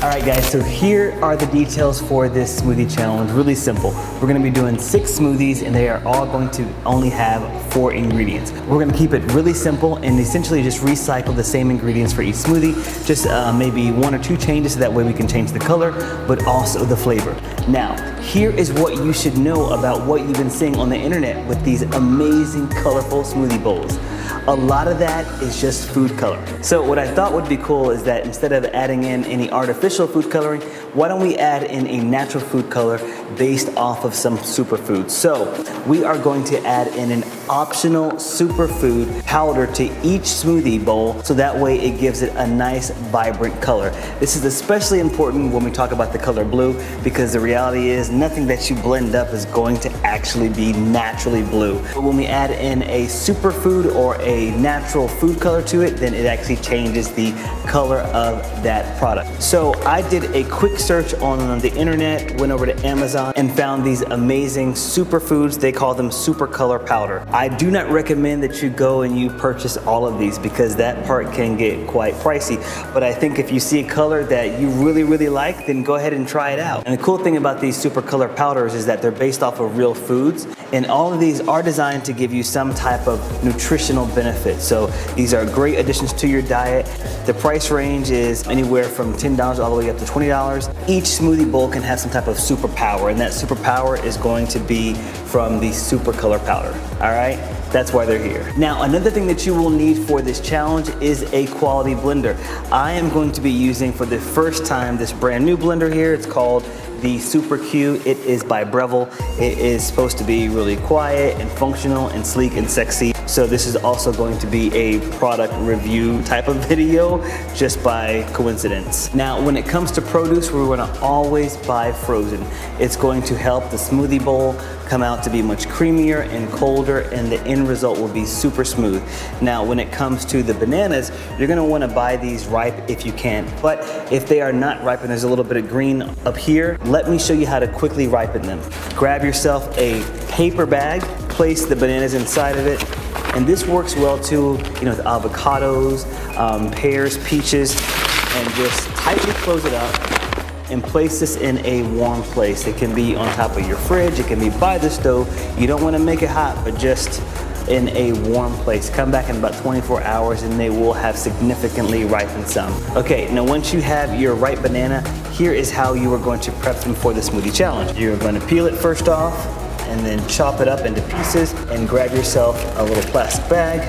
Alright guys, so here are the details for this smoothie challenge. Really simple. We're going to be doing 6 smoothies and they are all going to only have 4 ingredients. We're going to keep it really simple and essentially just recycle the same ingredients for each smoothie. Just maybe 1 or 2 changes so that way we can change the color, but also the flavor. Now, here is what you should know about what you've been seeing on the internet with these amazing colorful smoothie bowls. A lot of that is just food color. So what I thought would be cool is that instead of adding in any artificial food coloring, why don't we add in a natural food color based off of some superfoods. So we are going to add in an optional superfood powder to each smoothie bowl so that way it gives it a nice vibrant color. This is especially important when we talk about the color blue because the reality is nothing that you blend up is going to actually be naturally blue. But when we add in a superfood or a natural food color to it, then it actually changes the color of that product. So I did a quick search on the internet, went over to Amazon and found these amazing superfoods. They call them super color powder. I do not recommend that you go and you purchase all of these because that part can get quite pricey. But I think if you see a color that you really like, then go ahead and try it out. And the cool thing about these super color powders is that they're based off of real foods. And all of these are designed to give you some type of nutritional benefit. So these are great additions to your diet. The price range is anywhere from $10 all the way up to $20. Each smoothie bowl can have some type of superpower, and that superpower is going to be from the super color powder. All right? That's why they're here. Now, another thing that you will need for this challenge is a quality blender. I am going to be using for the first time this brand new blender here. It's called the Super Q. It is by Breville. It is supposed to be really quiet and functional and sleek and sexy. So this is also going to be a product review type of video just by coincidence. Now, when it comes to produce, we're going to always buy frozen. It's going to help the smoothie bowl come out to be much creamier and colder, and the end result will be super smooth. Now, when it comes to the bananas, you're going to want to buy these ripe if you can. But if they are not ripe and there's a little bit of green up here, let me show you how to quickly ripen them. Grab yourself a paper bag, place the bananas inside of it, and this works well too, with avocados, pears, peaches, and just tightly close it up and place this in a warm place. It can be on top of your fridge, it can be by the stove. You don't want to make it hot, but just in a warm place. Come back in about 24 hours and they will have significantly ripened some. Okay, now once you have your ripe banana, here is how you are going to prep them for the smoothie challenge. You're going to peel it first off and then chop it up into pieces and grab yourself a little plastic bag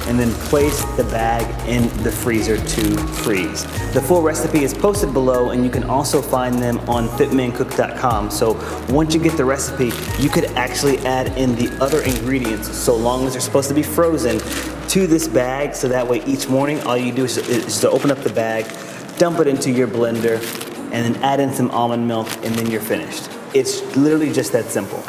and then place the bag in the freezer to freeze. The full recipe is posted below and you can also find them on fitmancook.com. So once you get the recipe, you could actually add in the other ingredients so long as they're supposed to be frozen to this bag, so that way each morning all you do is to open up the bag, dump it into your blender, and then add in some almond milk, and then you're finished. It's literally just that simple.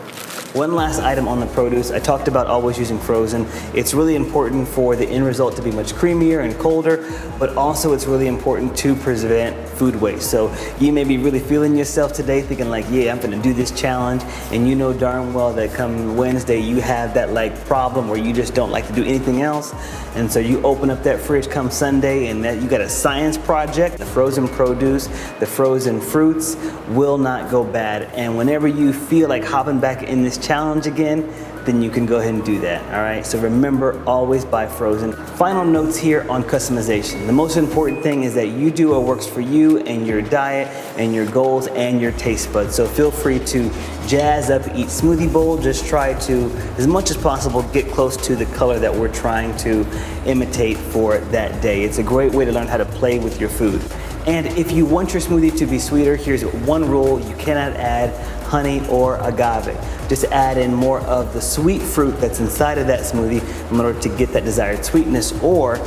One last item on the produce. I talked about always using frozen. It's really important for the end result to be much creamier and colder, but also it's really important to prevent food waste. So you may be really feeling yourself today thinking like, yeah, I'm gonna do this challenge, and you know darn well that come Wednesday you have that problem where you just don't like to do anything else, and so you open up that fridge come Sunday and that you got a science project. The frozen produce, the frozen fruits will not go bad, and whenever you feel like hopping back in this challenge again, then you can go ahead and do that. All right, so remember, always buy frozen. Final notes here on customization. The most important thing is that you do what works for you and your diet and your goals and your taste buds. So feel free to jazz up each smoothie bowl. Just try to, as much as possible, get close to the color that we're trying to imitate for that day. It's a great way to learn how to play with your food. And if you want your smoothie to be sweeter, here's one rule: you cannot add honey or agave. Just add in more of the sweet fruit that's inside of that smoothie in order to get that desired sweetness, or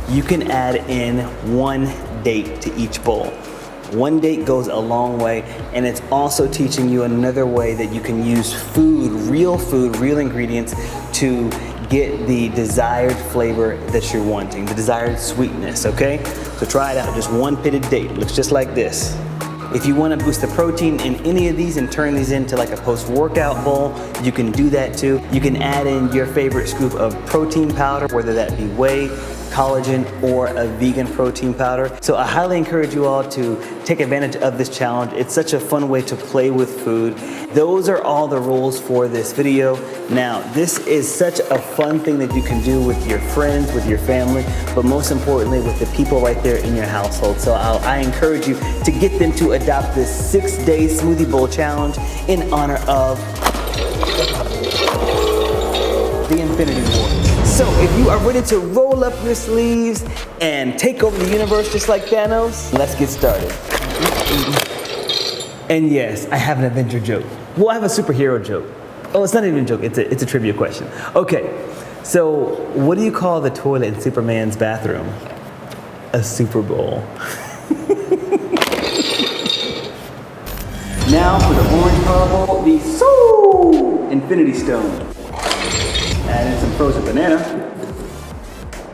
you can add in 1 date to each bowl. 1 date goes a long way, and it's also teaching you another way that you can use food, real ingredients to get the desired flavor that you're wanting, the desired sweetness, okay? So try it out, just 1 pitted date, looks just like this. If you want to boost the protein in any of these and turn these into like a post-workout bowl, you can do that too. You can add in your favorite scoop of protein powder, whether that be whey, collagen or a vegan protein powder. So I highly encourage you all to take advantage of this challenge. It's such a fun way to play with food. Those are all the rules for this video. Now, this is such a fun thing that you can do with your friends, with your family, but most importantly with the people right there in your household. So I encourage you to get them to adopt this 6-day smoothie bowl challenge in honor of the Infinity War. So if you are ready to roll up your sleeves and take over the universe just like Thanos, let's get started. And yes, I have an Avenger joke. Well, I have a superhero joke. Oh, it's not even a joke, it's a trivia question. Okay, so what do you call the toilet in Superman's bathroom? A Super Bowl. Now for the orange Powerball, the Infinity Stone. Add in some frozen banana,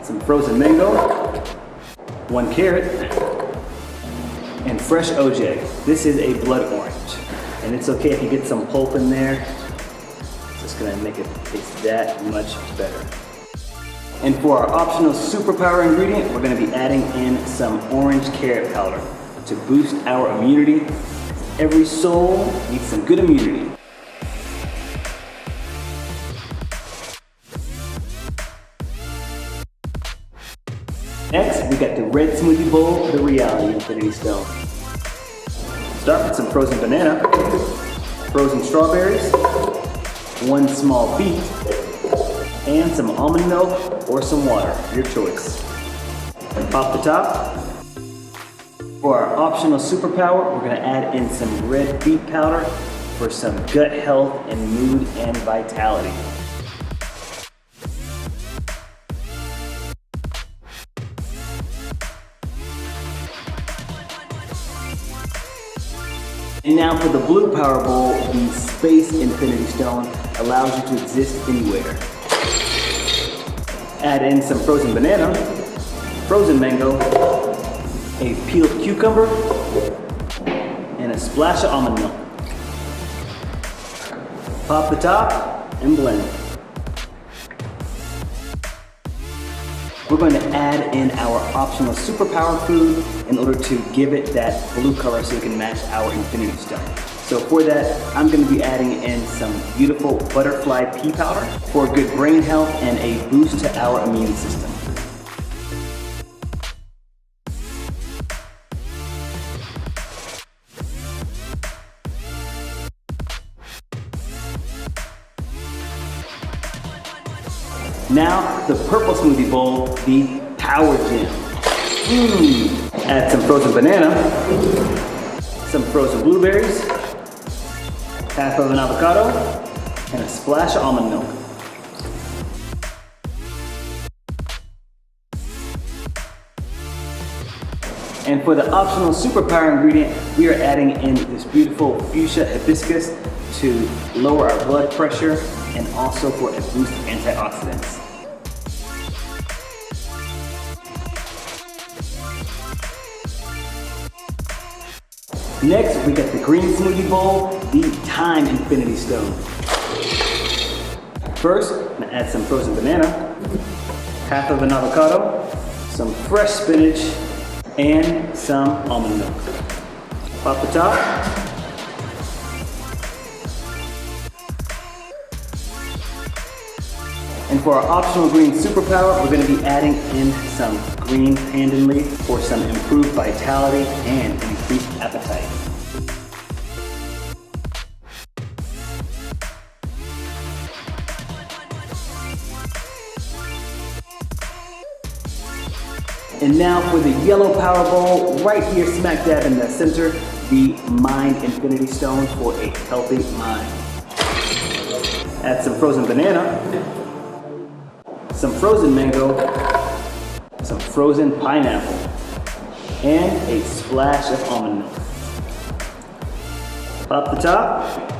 some frozen mango, 1 carrot, and fresh OJ. This is a blood orange. And it's okay if you get some pulp in there. It's gonna make it taste that much better. And for our optional superpower ingredient, we're gonna be adding in some orange carrot powder to boost our immunity. Every soul needs some good immunity. Next, we got the red smoothie bowl, the reality Infinity Stone. Start with some frozen banana, frozen strawberries, 1 small beet, and some almond milk or some water, your choice. And pop the top. For our optional superpower, we're gonna add in some red beet powder for some gut health and mood and vitality. And now for the blue power bowl, the Space Infinity Stone allows you to exist anywhere. Add in some frozen banana, frozen mango, a peeled cucumber, and a splash of almond milk. Pop the top and blend. We're going to add in our optional superpower food in order to give it that blue color so it can match our Infinity Stone. So for that, I'm going to be adding in some beautiful butterfly pea powder for good brain health and a boost to our immune system. Now, the purple smoothie bowl, the Power Gem. Add some frozen banana, some frozen blueberries, half of an avocado, and a splash of almond milk. And for the optional superpower ingredient, we are adding in this beautiful fuchsia hibiscus to lower our blood pressure and also for a boost of antioxidants. Next, we got the green smoothie bowl, the Time Infinity Stone. First, I'm gonna add some frozen banana, half of an avocado, some fresh spinach, and some almond milk. Pop the top. And for our optional green superpower, we're going to be adding in some green pandan leaf for some improved vitality and increased appetite. And now for the yellow power bowl, right here smack dab in the center, the Mind Infinity Stone for a healthy mind. Add some frozen banana, some frozen mango, some frozen pineapple, and a splash of almond milk. Pop the top.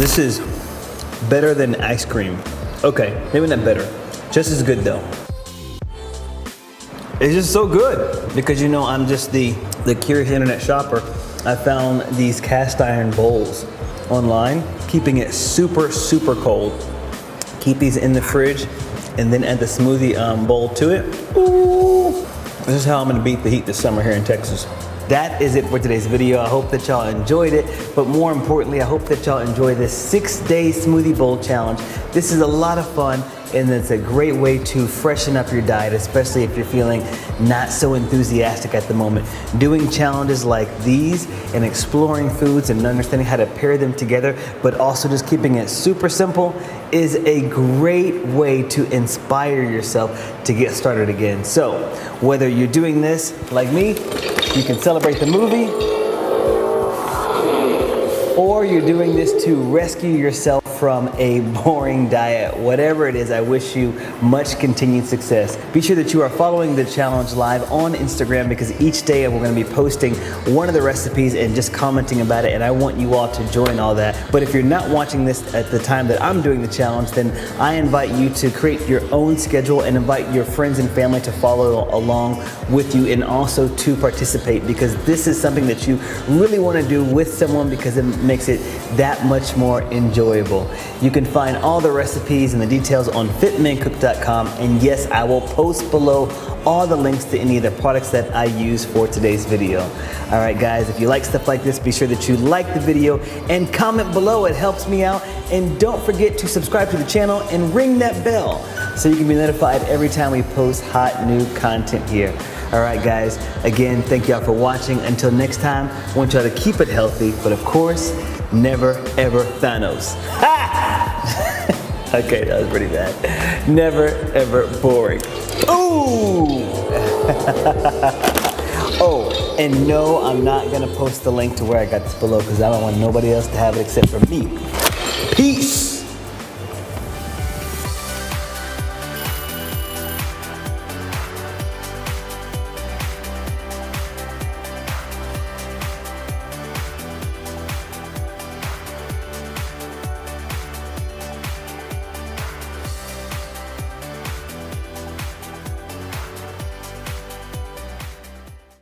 This is better than ice cream. Okay, maybe not better. Just as good though. It's just so good because you know I'm just the curious internet shopper. I found these cast iron bowls online, keeping it super, super cold. Keep these in the fridge and then add the smoothie bowl to it. Ooh. This is how I'm gonna beat the heat this summer here in Texas. That is it for today's video. I hope that y'all enjoyed it, but more importantly, I hope that y'all enjoy this 6-day smoothie bowl challenge. This is a lot of fun, and it's a great way to freshen up your diet, especially if you're feeling not so enthusiastic at the moment. Doing challenges like these and exploring foods and understanding how to pair them together, but also just keeping it super simple is a great way to inspire yourself to get started again. So whether you're doing this like me, you can celebrate the movie, or you're doing this to rescue yourself from a boring diet. Whatever it is, I wish you much continued success. Be sure that you are following the challenge live on Instagram because each day we're gonna be posting one of the recipes and just commenting about it, and I want you all to join all that. But if you're not watching this at the time that I'm doing the challenge, then I invite you to create your own schedule and invite your friends and family to follow along with you and also to participate, because this is something that you really wanna do with someone because it makes it that much more enjoyable. You can find all the recipes and the details on fitmancook.com, and yes, I will post below all the links to any of the products that I use for today's video. All right guys, if you like stuff like this, be sure that you like the video and comment below. It helps me out. And don't forget to subscribe to the channel and ring that bell so you can be notified every time we post hot new content here. All right guys, again, thank y'all for watching. Until next time, I want y'all to keep it healthy, but of course, never ever Thanos. Ha! Okay, that was pretty bad. Never ever boring. Ooh! Oh, and no, I'm not gonna post the link to where I got this below because I don't want nobody else to have it except for me. Peace!